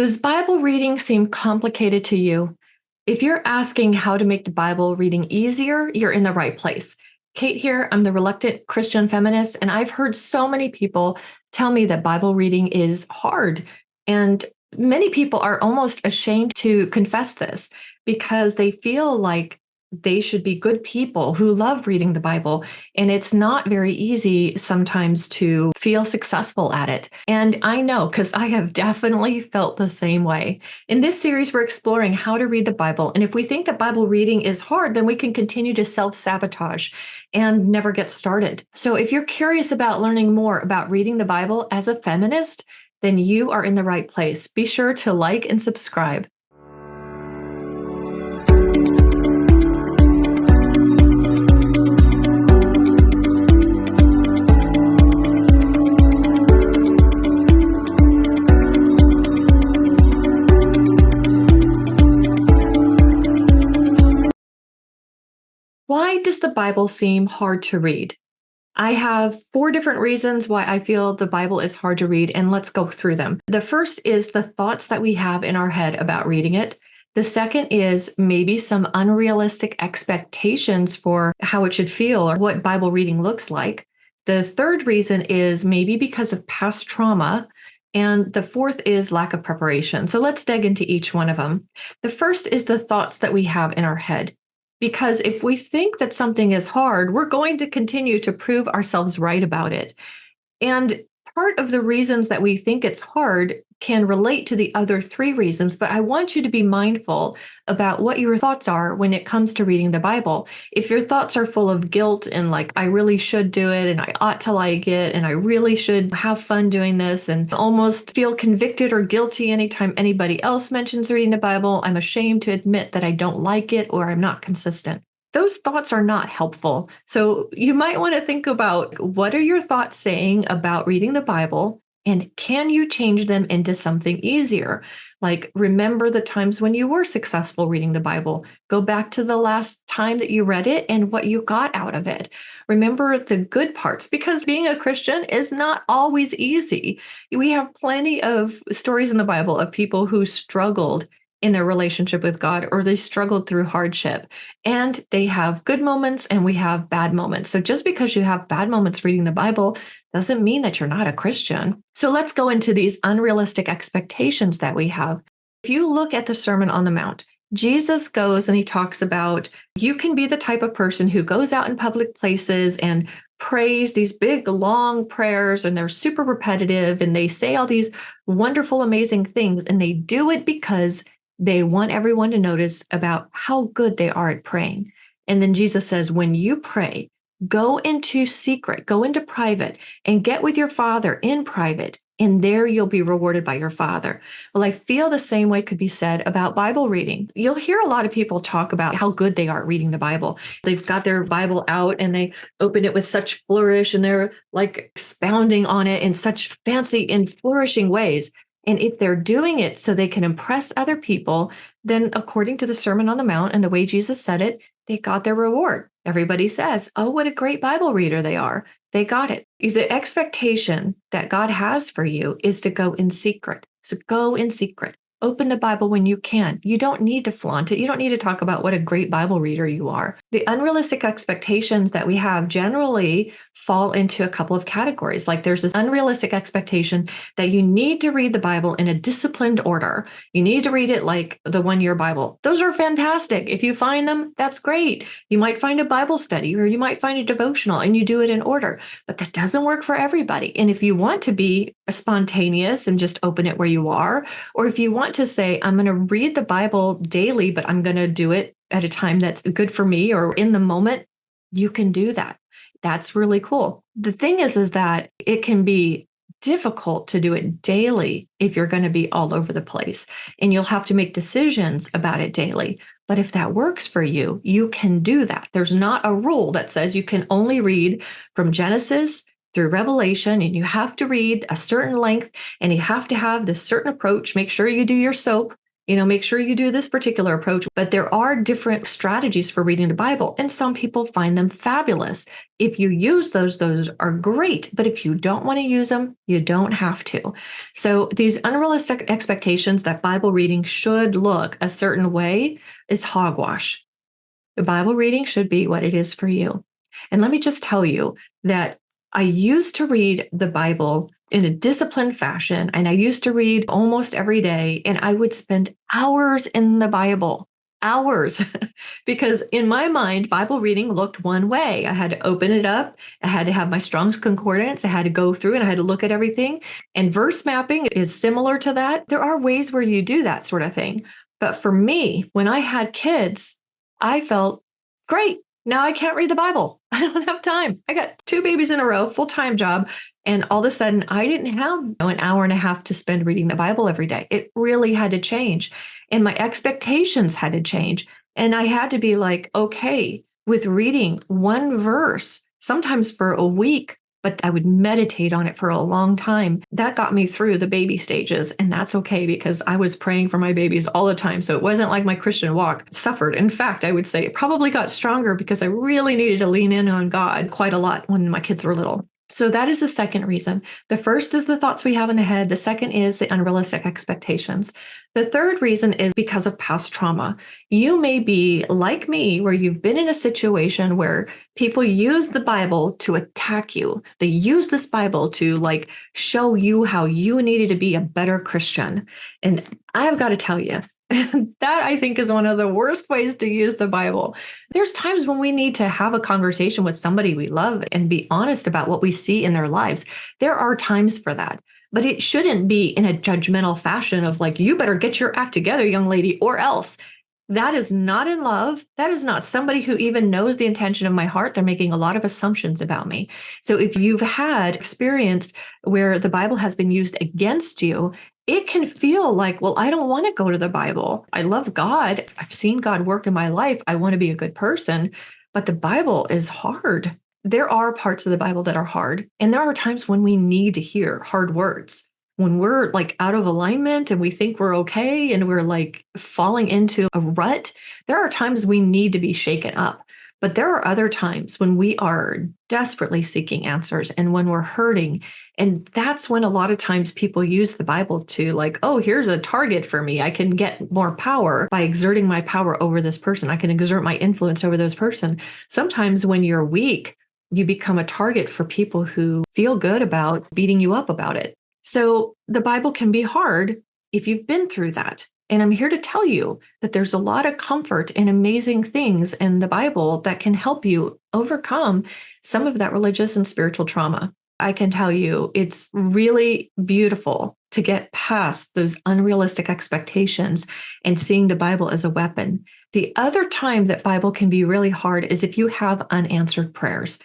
Does Bible reading seem complicated to you? If you're asking how to make the Bible reading easier, you're in the right place. Kate here, I'm the reluctant Christian feminist, and I've heard so many people tell me that Bible reading is hard. And many people are almost ashamed to confess this because they feel like they should be good people who love reading the Bible. And it's not very easy sometimes to feel successful at it. And I know because I have definitely felt the same way. In this series, we're exploring how to read the Bible. And if we think that Bible reading is hard, then we can continue to self-sabotage and never get started. So if you're curious about learning more about reading the Bible as a feminist, then you are in the right place. Be sure to like and subscribe. Why does the Bible seem hard to read? I have 4 different reasons why I feel the Bible is hard to read, and let's go through them. The first is the thoughts that we have in our head about reading it. The second is maybe some unrealistic expectations for how it should feel or what Bible reading looks like. The third reason is maybe because of past trauma. And the fourth is lack of preparation. So let's dig into each one of them. The first is the thoughts that we have in our head. Because if we think that something is hard, we're going to continue to prove ourselves right about it. And part of the reasons that we think it's hard can relate to the other 3 reasons, but I want you to be mindful about what your thoughts are when it comes to reading the Bible. If your thoughts are full of guilt and like, I really should do it and I ought to like it and I really should have fun doing this and almost feel convicted or guilty anytime anybody else mentions reading the Bible, I'm ashamed to admit that I don't like it or I'm not consistent. Those thoughts are not helpful. So you might want to think about what are your thoughts saying about reading the Bible, and can you change them into something easier? Like remember the times when you were successful reading the Bible. Go back to the last time that you read it and what you got out of it. Remember the good parts because being a Christian is not always easy. We have plenty of stories in the Bible of people who struggled in their relationship with God, or they struggled through hardship. And they have good moments and we have bad moments. So just because you have bad moments reading the Bible doesn't mean that you're not a Christian. So let's go into these unrealistic expectations that we have. If you look at the Sermon on the Mount, Jesus goes and he talks about you can be the type of person who goes out in public places and prays these big, long prayers, and they're super repetitive, and they say all these wonderful, amazing things, and they do it because they want everyone to notice about how good they are at praying. And then Jesus says, when you pray, go into secret, go into private, and get with your Father in private, and there you'll be rewarded by your Father. Well, I feel the same way could be said about Bible reading. You'll hear a lot of people talk about how good they are at reading the Bible. They've got their Bible out and they open it with such flourish and they're like expounding on it in such fancy and flourishing ways. And if they're doing it so they can impress other people, then according to the Sermon on the Mount and the way Jesus said it, they got their reward. Everybody says, oh, what a great Bible reader they are. They got it. The expectation that God has for you is to go in secret. So go in secret. Open the Bible when you can. You don't need to flaunt it. You don't need to talk about what a great Bible reader you are. The unrealistic expectations that we have generally fall into a couple of categories. Like there's this unrealistic expectation that you need to read the Bible in a disciplined order. You need to read it like the one-year Bible. Those are fantastic. If you find them, that's great. You might find a Bible study or you might find a devotional and you do it in order, but that doesn't work for everybody. And if you want to be spontaneous and just open it where you are, or if you want to say, I'm going to read the Bible daily, but I'm going to do it at a time that's good for me or in the moment, you can do that. That's really cool. The thing is that it can be difficult to do it daily if you're going to be all over the place and you'll have to make decisions about it daily. But if that works for you, you can do that. There's not a rule that says you can only read from Genesis through Revelation, and you have to read a certain length, and you have to have this certain approach. Make sure you do your soap. Make sure you do this particular approach. But there are different strategies for reading the Bible, and some people find them fabulous. If you use those are great. But if you don't want to use them, you don't have to. So these unrealistic expectations that Bible reading should look a certain way is hogwash. The Bible reading should be what it is for you. And let me just tell you that I used to read the Bible in a disciplined fashion, and I used to read almost every day, and I would spend hours in the Bible, hours, because in my mind, Bible reading looked one way. I had to open it up, I had to have my Strong's Concordance, I had to go through and I had to look at everything. And verse mapping is similar to that. There are ways where you do that sort of thing. But for me, when I had kids, I felt great. Now I can't read the Bible. I don't have time. I got 2 babies in a row, full-time job. And all of a sudden, I didn't have an hour and a half to spend reading the Bible every day. It really had to change. And my expectations had to change. And I had to be like, okay, with reading one verse, sometimes for a week, but I would meditate on it for a long time. That got me through the baby stages. And that's okay because I was praying for my babies all the time. So it wasn't like my Christian walk suffered. In fact, I would say it probably got stronger because I really needed to lean in on God quite a lot when my kids were little. So that is the second reason. The first is the thoughts we have in the head. The second is the unrealistic expectations. The third reason is because of past trauma. You may be like me, where you've been in a situation where people use the Bible to attack you. They use this Bible to show you how you needed to be a better Christian. And I've got to tell you, that I think is one of the worst ways to use the Bible. There's times when we need to have a conversation with somebody we love and be honest about what we see in their lives. There are times for that, but it shouldn't be in a judgmental fashion of you better get your act together, young lady, or else. That is not in love. That is not somebody who even knows the intention of my heart. They're making a lot of assumptions about me. So if you've had experience where the Bible has been used against you, it can feel like, well, I don't want to go to the Bible. I love God. I've seen God work in my life. I want to be a good person, but the Bible is hard. There are parts of the Bible that are hard. And there are times when we need to hear hard words. When we're out of alignment and we think we're okay and we're falling into a rut, there are times we need to be shaken up. But there are other times when we are desperately seeking answers and when we're hurting. And that's when a lot of times people use the Bible to oh, here's a target for me. I can get more power by exerting my power over this person. I can exert my influence over this person. Sometimes when you're weak, you become a target for people who feel good about beating you up about it. So the Bible can be hard if you've been through that. And I'm here to tell you that there's a lot of comfort and amazing things in the Bible that can help you overcome some of that religious and spiritual trauma. I can tell you it's really beautiful to get past those unrealistic expectations and seeing the Bible as a weapon. The other time that Bible can be really hard is if you have unanswered prayers.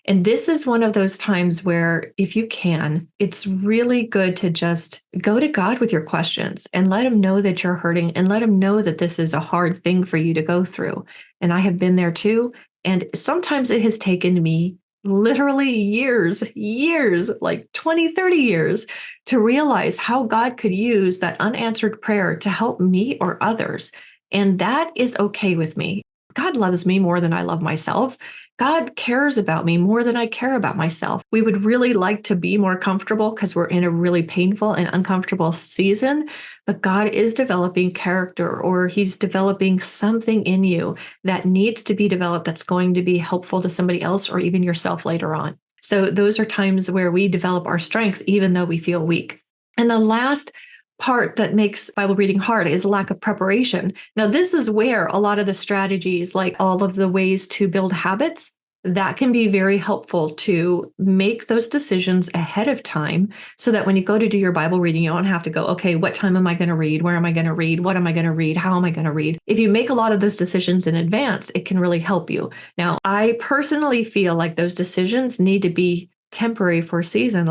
And this is one of those times where, if you can, it's really good to just go to God with your questions and let him know that you're hurting and let him know that this is a hard thing for you to go through. And I have been there too. And sometimes it has taken me literally years, like 20, 30 years, to realize how God could use that unanswered prayer to help me or others. And that is okay with me. God loves me more than I love myself. God cares about me more than I care about myself. We would really like to be more comfortable because we're in a really painful and uncomfortable season, but God is developing character, or he's developing something in you that needs to be developed that's going to be helpful to somebody else or even yourself later on. So those are times where we develop our strength, even though we feel weak. And the last part that makes Bible reading hard is a lack of preparation. Now, this is where a lot of the strategies, like all of the ways to build habits, that can be very helpful to make those decisions ahead of time so that when you go to do your Bible reading, you don't have to go, okay, what time am I going to read? Where am I going to read? What am I going to read? How am I going to read? If you make a lot of those decisions in advance, it can really help you. Now, I personally feel like those decisions need to be temporary for a season.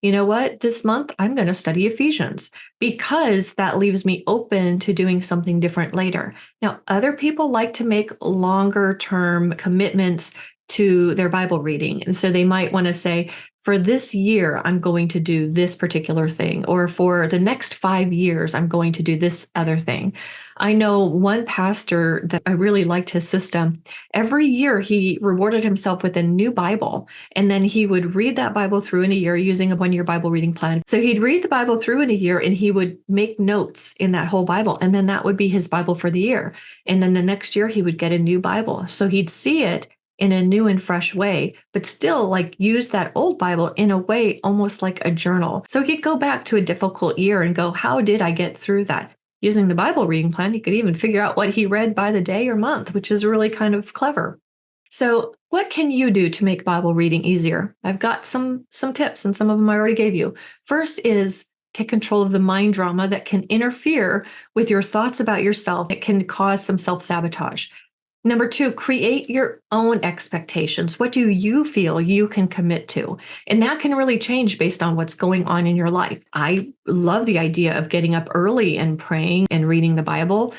You know what? This month, I'm going to study Ephesians because that leaves me open to doing something different later. Now, other people like to make longer term commitments to their Bible reading. And so they might want to say, for this year, I'm going to do this particular thing, or for the next 5 years, I'm going to do this other thing. I know one pastor that I really liked his system. Every year, he rewarded himself with a new Bible, and then he would read that Bible through in a year using a 1 year Bible reading plan. So he'd read the Bible through in a year and he would make notes in that whole Bible. And then that would be his Bible for the year. And then the next year, he would get a new Bible. So he'd see it in a new and fresh way, but still like use that old Bible in a way almost like a journal. So he'd go back to a difficult year and go, how did I get through that? Using the Bible reading plan, he could even figure out what he read by the day or month, which is really kind of clever. So what can you do to make Bible reading easier? I've got some tips, and some of them I already gave you. First is take control of the mind drama that can interfere with your thoughts about yourself. It can cause some self-sabotage. Number two, create your own expectations. What do you feel you can commit to? And that can really change based on what's going on in your life. I love the idea of getting up early and praying and reading the Bible.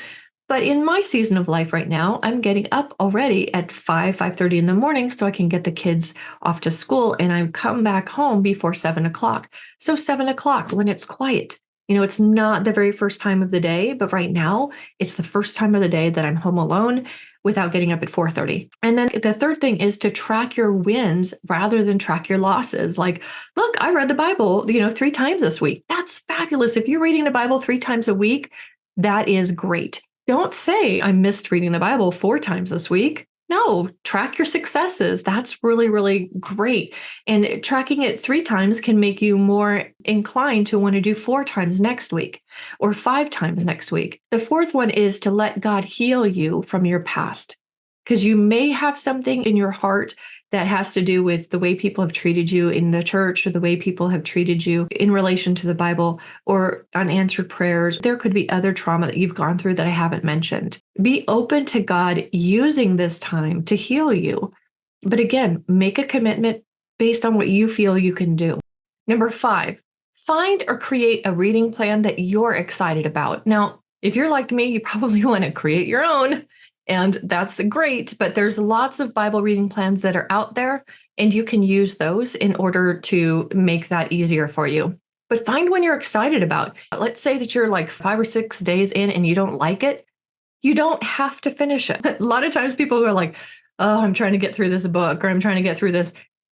But in my season of life right now, I'm getting up already at 5:30 in the morning so I can get the kids off to school, and I come back home before 7 o'clock. So 7 o'clock when it's quiet. It's not the very first time of the day, but right now it's the first time of the day that I'm home alone without getting up at 4:30. And then the third thing is to track your wins rather than track your losses. Like, look, I read the Bible, 3 times this week. That's fabulous. If you're reading the Bible 3 times a week, that is great. Don't say I missed reading the Bible 4 times this week. No, track your successes. That's really, really great. And tracking it 3 times can make you more inclined to want to do 4 times next week or 5 times next week. The fourth one is to let God heal you from your past, because you may have something in your heart that has to do with the way people have treated you in the church, or the way people have treated you in relation to the Bible, or unanswered prayers. There could be other trauma that you've gone through that I haven't mentioned. Be open to God using this time to heal you. But again, make a commitment based on what you feel you can do. Number 5, find or create a reading plan that you're excited about. Now, if you're like me, you probably want to create your own. And that's great, but there's lots of Bible reading plans that are out there, and you can use those in order to make that easier for you. But find one you're excited about. Let's say that you're like 5 or 6 days in and you don't like it. You don't have to finish it. A lot of times people are like, oh, I'm trying to get through this book, or I'm trying to get through this.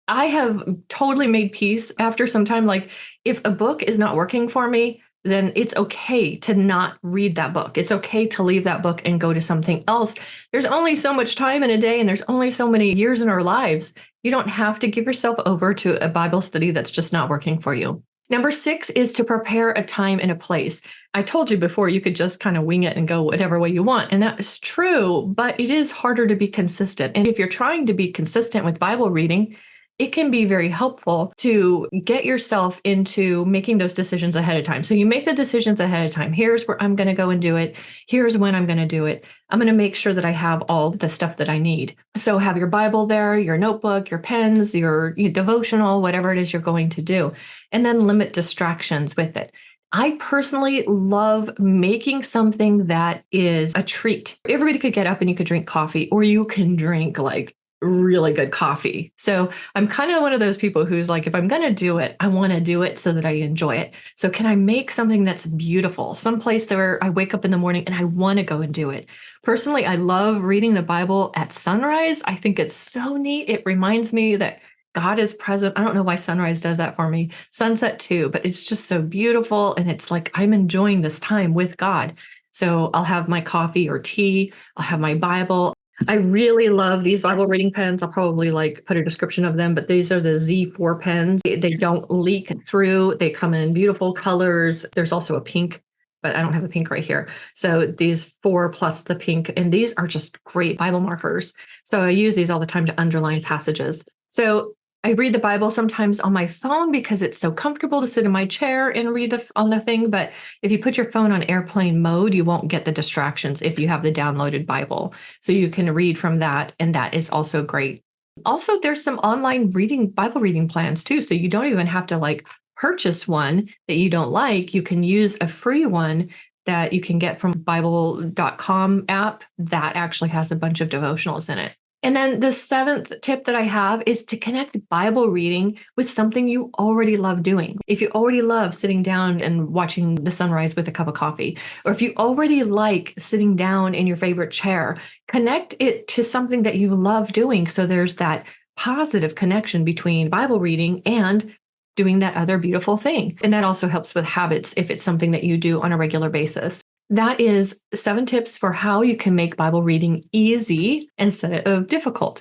I have totally made peace after some time. Like, if a book is not working for me, then it's okay to not read that book. It's okay to leave that book and go to something else. There's only so much time in a day, and there's only so many years in our lives. You don't have to give yourself over to a Bible study that's just not working for you. Number 6 is to prepare a time and a place. I told you before, you could just kind of wing it and go whatever way you want. And that is true, but it is harder to be consistent. And if you're trying to be consistent with Bible reading, it can be very helpful to get yourself into making those decisions ahead of time. So you make the decisions ahead of time. Here's where I'm going to go and do it. Here's when I'm going to do it. I'm going to make sure that I have all the stuff that I need. So have your Bible there, your notebook, your pens, your devotional, whatever it is you're going to do, and then limit distractions with it. I personally love making something that is a treat. Everybody could get up and you could drink coffee, or you can drink like really good coffee. So I'm kind of one of those people who's like, if I'm going to do it, I want to do it so that I enjoy it. So can I make something that's beautiful, someplace where I wake up in the morning and I want to go and do it? Personally, I love reading the Bible at sunrise. I think it's so neat. It reminds me that God is present. I don't know why sunrise does that for me. Sunset too, but it's just so beautiful. And it's like, I'm enjoying this time with God. So I'll have my coffee or tea. I'll have my Bible. I really love these Bible reading pens. I'll probably like put a description of them, but these are the Z4 pens. They don't leak through. They come in beautiful colors. There's also a pink, but I don't have the pink right here. So these 4 plus the pink, and these are just great Bible markers. So I use these all the time to underline passages. So I read the Bible sometimes on my phone because it's so comfortable to sit in my chair and read on the thing. But if you put your phone on airplane mode, you won't get the distractions if you have the downloaded Bible. So you can read from that, and that is also great. Also, there's some online Bible reading plans too. So you don't even have to like purchase one that you don't like. You can use a free one that you can get from Bible.com app that actually has a bunch of devotionals in it. And then the seventh tip that I have is to connect Bible reading with something you already love doing. If you already love sitting down and watching the sunrise with a cup of coffee, or if you already like sitting down in your favorite chair, connect it to something that you love doing. So there's that positive connection between Bible reading and doing that other beautiful thing. And that also helps with habits if it's something that you do on a regular basis. That is 7 tips for how you can make Bible reading easy instead of difficult.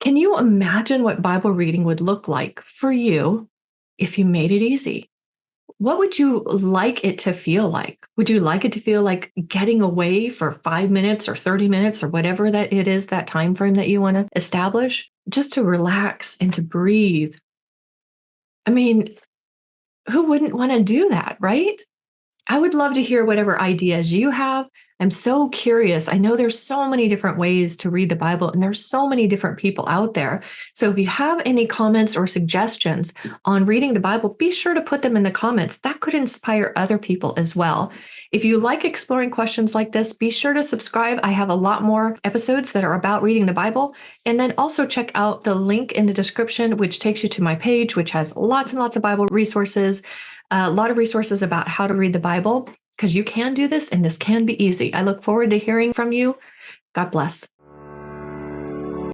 Can you imagine what Bible reading would look like for you if you made it easy? What would you like it to feel like? Would you like it to feel like getting away for 5 minutes or 30 minutes or whatever that it is, that time frame that you want to establish, just to relax and to breathe? I mean, who wouldn't want to do that, right? I would love to hear whatever ideas you have. I'm so curious. I know there's so many different ways to read the Bible, and there's so many different people out there. So if you have any comments or suggestions on reading the Bible, be sure to put them in the comments. That could inspire other people as well. If you like exploring questions like this, be sure to subscribe. I have a lot more episodes that are about reading the Bible. And then also check out the link in the description, which takes you to my page, which has lots and lots of Bible resources, a lot of resources about how to read the Bible, because you can do this and this can be easy. I look forward to hearing from you. God bless.